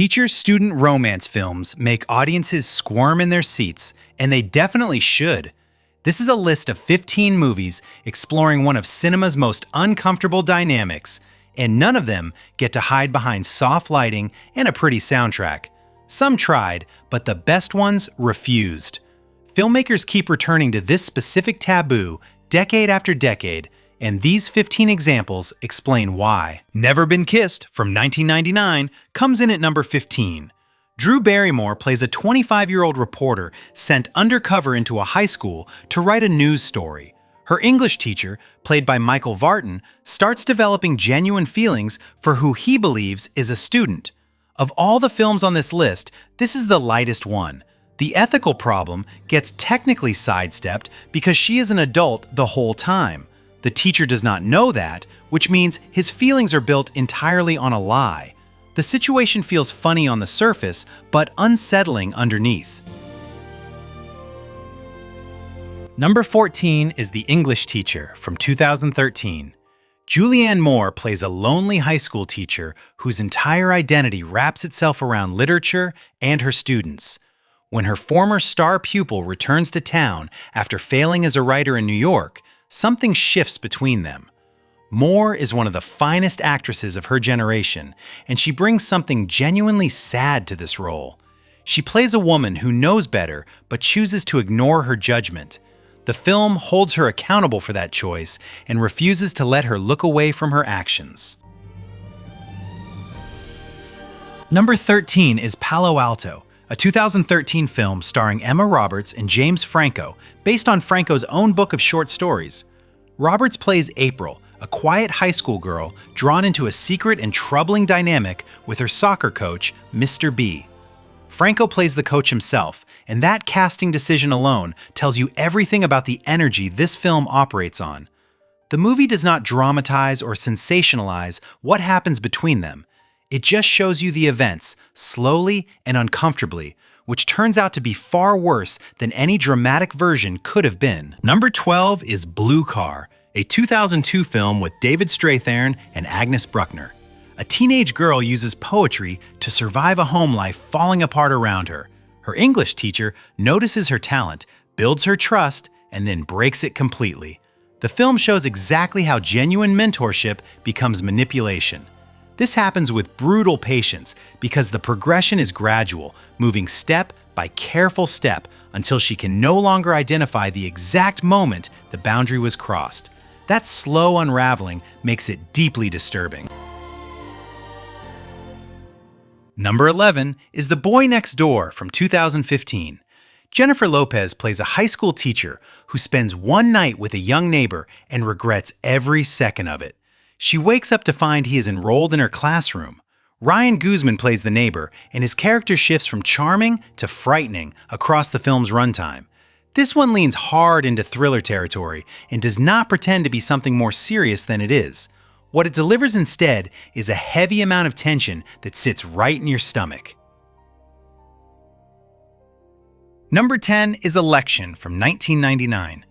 Teacher-student romance films make audiences squirm in their seats, and they definitely should. This is a list of 15 movies exploring one of cinema's most uncomfortable dynamics, and none of them get to hide behind soft lighting and a pretty soundtrack. Some tried, but the best ones refused. Filmmakers keep returning to this specific taboo decade after decade, and these 15 examples explain why. Never Been Kissed from 1999 comes in at number 15. Drew Barrymore plays a 25-year-old reporter sent undercover into a high school to write a news story. Her English teacher, played by Michael Vartan, starts developing genuine feelings for who he believes is a student. Of all the films on this list, this is the lightest one. The ethical problem gets technically sidestepped because she is an adult the whole time. The teacher does not know that, which means his feelings are built entirely on a lie. The situation feels funny on the surface, but unsettling underneath. Number 14 is The English Teacher from 2013. Julianne Moore plays a lonely high school teacher whose entire identity wraps itself around literature and her students. When her former star pupil returns to town after failing as a writer in New York, something shifts between them. Moore is one of the finest actresses of her generation, and she brings something genuinely sad to this role. She plays a woman who knows better but chooses to ignore her judgment. The film holds her accountable for that choice and refuses to let her look away from her actions. Number 13 is Palo Alto, a 2013 film starring Emma Roberts and James Franco, based on Franco's own book of short stories. Roberts plays April, a quiet high school girl drawn into a secret and troubling dynamic with her soccer coach, Mr. B. Franco plays the coach himself, and that casting decision alone tells you everything about the energy this film operates on. The movie does not dramatize or sensationalize what happens between them. It just shows you the events, slowly and uncomfortably, which turns out to be far worse than any dramatic version could have been. Number 12 is Blue Car, a 2002 film with David Strathairn and Agnes Bruckner. A teenage girl uses poetry to survive a home life falling apart around her. Her English teacher notices her talent, builds her trust, and then breaks it completely. The film shows exactly how genuine mentorship becomes manipulation. This happens with brutal patience because the progression is gradual, moving step by careful step until she can no longer identify the exact moment the boundary was crossed. That slow unraveling makes it deeply disturbing. Number 11 is The Boy Next Door from 2015. Jennifer Lopez plays a high school teacher who spends one night with a young neighbor and regrets every second of it. She wakes up to find he is enrolled in her classroom. Ryan Guzman plays the neighbor, and his character shifts from charming to frightening across the film's runtime. This one leans hard into thriller territory and does not pretend to be something more serious than it is. What it delivers instead is a heavy amount of tension that sits right in your stomach. Number 10 is Election from 1999.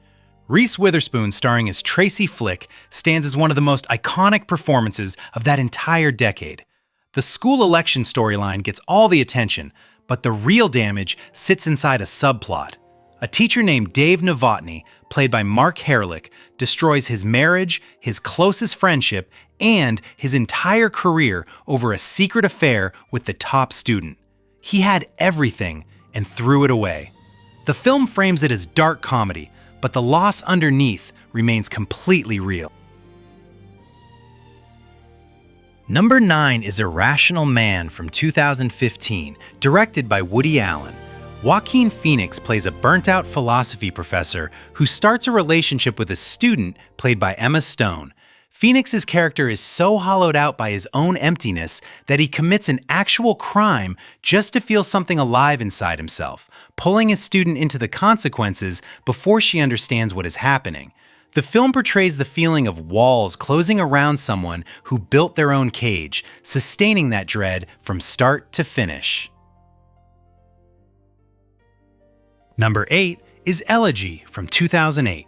Reese Witherspoon, starring as Tracy Flick, stands as one of the most iconic performances of that entire decade. The school election storyline gets all the attention, but the real damage sits inside a subplot. A teacher named Dave Novotny, played by Mark Herlick, destroys his marriage, his closest friendship, and his entire career over a secret affair with the top student. He had everything and threw it away. The film frames it as dark comedy, but the loss underneath remains completely real. Number 9 is Irrational Man from 2015, directed by Woody Allen. Joaquin Phoenix plays a burnt-out philosophy professor who starts a relationship with a student played by Emma Stone. Phoenix's character is so hollowed out by his own emptiness that he commits an actual crime just to feel something alive inside himself, pulling his student into the consequences before she understands what is happening. The film portrays the feeling of walls closing around someone who built their own cage, sustaining that dread from start to finish. Number 8 is Elegy from 2008.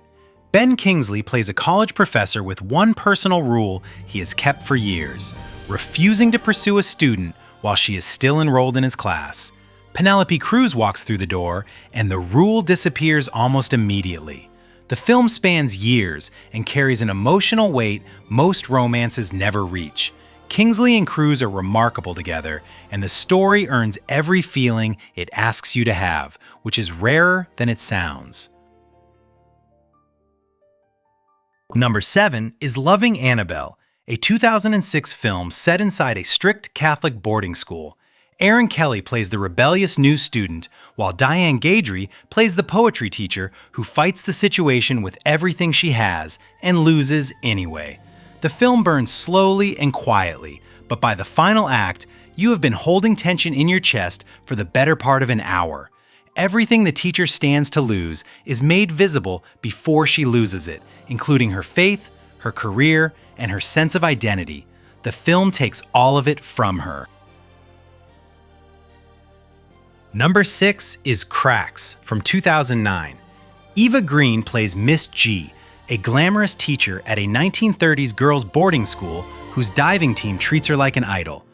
Ben Kingsley plays a college professor with one personal rule he has kept for years: refusing to pursue a student while she is still enrolled in his class. Penelope Cruz walks through the door, and the rule disappears almost immediately. The film spans years and carries an emotional weight most romances never reach. Kingsley and Cruz are remarkable together, and the story earns every feeling it asks you to have, which is rarer than it sounds. Number 7 is Loving Annabelle, a 2006 film set inside a strict Catholic boarding school. Erin Kelly plays the rebellious new student, while Diane Gadry plays the poetry teacher who fights the situation with everything she has and loses anyway. The film burns slowly and quietly, but by the final act, you have been holding tension in your chest for the better part of an hour. Everything the teacher stands to lose is made visible before she loses it, including her faith, her career, and her sense of identity. The film takes all of it from her. Number 6 is Cracks from 2009. Eva Green plays Miss G, a glamorous teacher at a 1930s girls' boarding school whose diving team treats her like an idol.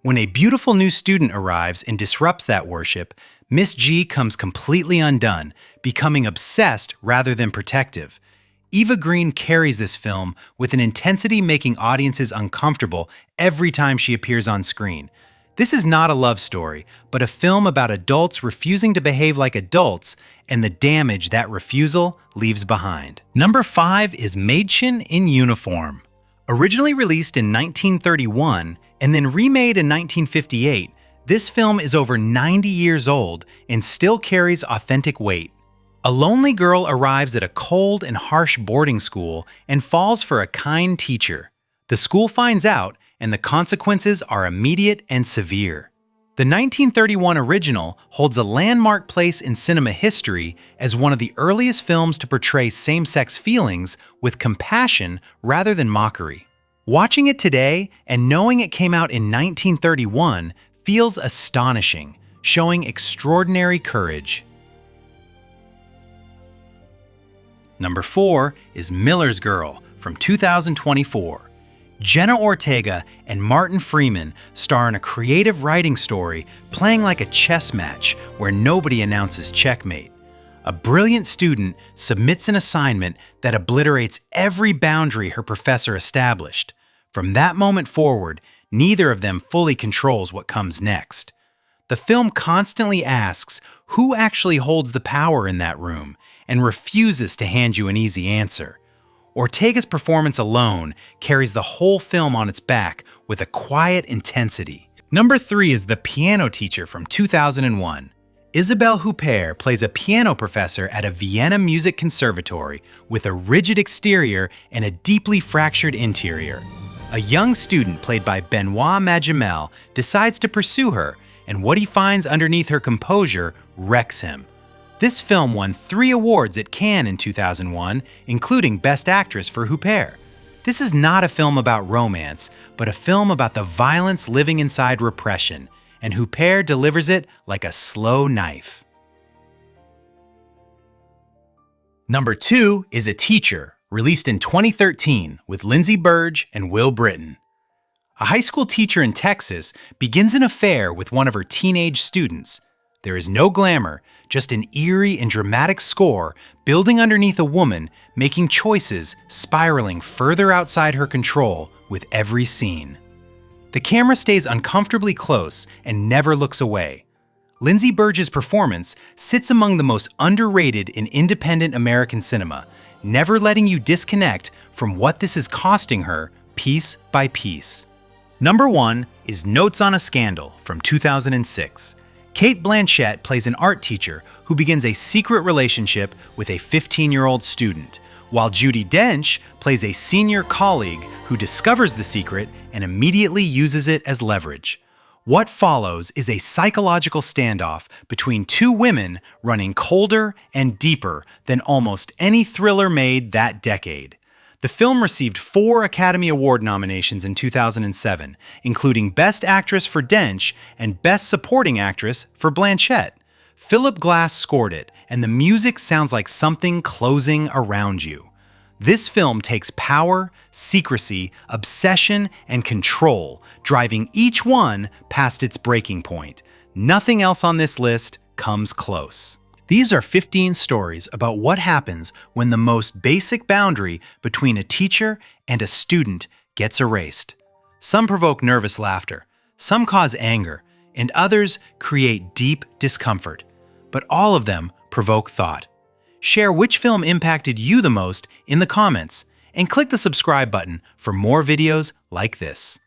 When a beautiful new student arrives and disrupts that worship, Miss G comes completely undone, becoming obsessed rather than protective. Eva Green carries this film with an intensity making audiences uncomfortable every time she appears on screen. This is not a love story, but a film about adults refusing to behave like adults and the damage that refusal leaves behind. Number 5 is Mädchen in Uniform. Originally released in 1931 and then remade in 1958, this film is over 90 years old and still carries authentic weight. A lonely girl arrives at a cold and harsh boarding school and falls for a kind teacher. The school finds out, and the consequences are immediate and severe. The 1931 original holds a landmark place in cinema history as one of the earliest films to portray same-sex feelings with compassion rather than mockery. Watching it today and knowing it came out in 1931 feels astonishing, showing extraordinary courage. Number 4 is Miller's Girl from 2024. Jenna Ortega and Martin Freeman star in a creative writing story playing like a chess match where nobody announces checkmate. A brilliant student submits an assignment that obliterates every boundary her professor established. From that moment forward, neither of them fully controls what comes next. The film constantly asks who actually holds the power in that room and refuses to hand you an easy answer. Ortega's performance alone carries the whole film on its back with a quiet intensity. Number 3 is The Piano Teacher from 2001. Isabelle Huppert plays a piano professor at a Vienna music conservatory with a rigid exterior and a deeply fractured interior. A young student played by Benoit Magimel decides to pursue her, and what he finds underneath her composure wrecks him. This film won 3 awards at Cannes in 2001, including Best Actress for Huppert. This is not a film about romance, but a film about the violence living inside repression, and Huppert delivers it like a slow knife. Number 2 is A Teacher, released in 2013 with Lindsay Burge and Will Britton. A high school teacher in Texas begins an affair with one of her teenage students. There is no glamour, just an eerie and dramatic score building underneath a woman making choices spiraling further outside her control with every scene. The camera stays uncomfortably close and never looks away. Lindsay Burge's performance sits among the most underrated in independent American cinema, never letting you disconnect from what this is costing her piece by piece. Number 1 is Notes on a Scandal from 2006. Cate Blanchett plays an art teacher who begins a secret relationship with a 15-year-old student, while Judi Dench plays a senior colleague who discovers the secret and immediately uses it as leverage. What follows is a psychological standoff between two women running colder and deeper than almost any thriller made that decade. The film received 4 Academy Award nominations in 2007, including Best Actress for Dench and Best Supporting Actress for Blanchett. Philip Glass scored it, and the music sounds like something closing around you. This film takes power, secrecy, obsession, and control, driving each one past its breaking point. Nothing else on this list comes close. These are 15 stories about what happens when the most basic boundary between a teacher and a student gets erased. Some provoke nervous laughter, some cause anger, and others create deep discomfort. But all of them provoke thought. Share which film impacted you the most in the comments, and click the subscribe button for more videos like this.